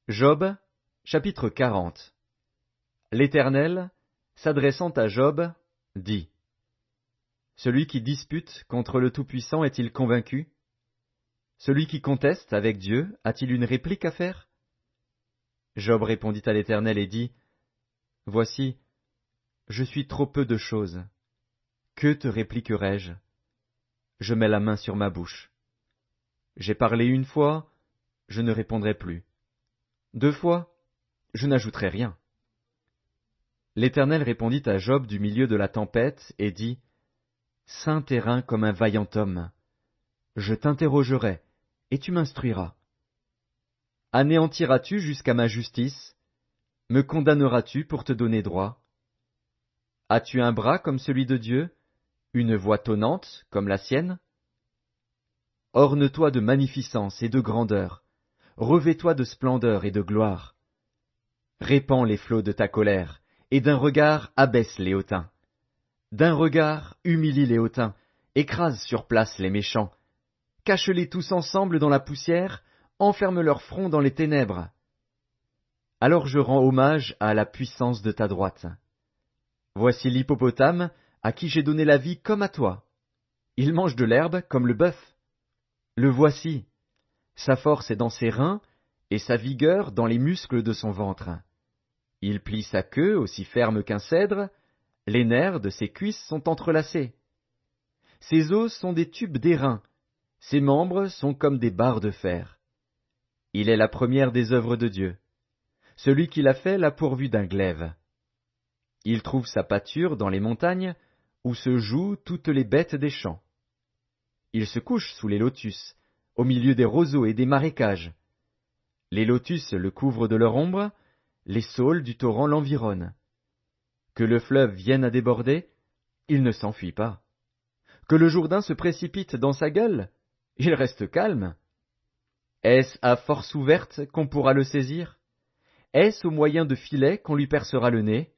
Job, chapitre 40. L'Éternel, s'adressant à Job, dit: Celui qui dispute contre le Tout-Puissant est-il convaincu? Celui qui conteste avec Dieu a-t-il une réplique à faire? Job répondit à l'Éternel et dit: Voici, je suis trop peu de choses. Que te répliquerai-je? Je mets la main sur ma bouche. J'ai parlé une fois, je ne répondrai plus. 2 fois, je n'ajouterai rien. L'Éternel répondit à Job du milieu de la tempête et dit: Saint terrain comme un vaillant homme. Je t'interrogerai, et tu m'instruiras. Anéantiras-tu jusqu'à ma justice? Me condamneras-tu pour te donner droit? As-tu un bras comme celui de Dieu, une voix tonnante comme la sienne? Orne-toi de magnificence et de grandeur, revêt-toi de splendeur et de gloire. Répands les flots de ta colère, et d'un regard abaisse les hautains. D'un regard humilie les hautains, écrase sur place les méchants. Cache-les tous ensemble dans la poussière, enferme leur front dans les ténèbres. Alors je rends hommage à la puissance de ta droite. Voici l'hippopotame, à qui j'ai donné la vie comme à toi. Il mange de l'herbe comme le bœuf. Le voici. Sa force est dans ses reins, et sa vigueur dans les muscles de son ventre. Il plie sa queue aussi ferme qu'un cèdre, les nerfs de ses cuisses sont entrelacés. Ses os sont des tubes d'airain, ses membres sont comme des barres de fer. Il est la première des œuvres de Dieu. Celui qui l'a fait l'a pourvu d'un glaive. Il trouve sa pâture dans les montagnes, où se jouent toutes les bêtes des champs. Il se couche sous les lotus, au milieu des roseaux et des marécages. Les lotus le couvrent de leur ombre, les saules du torrent l'environnent. Que le fleuve vienne à déborder, il ne s'enfuit pas. Que le Jourdain se précipite dans sa gueule, il reste calme. Est-ce à force ouverte qu'on pourra le saisir? Est-ce au moyen de filets qu'on lui percera le nez?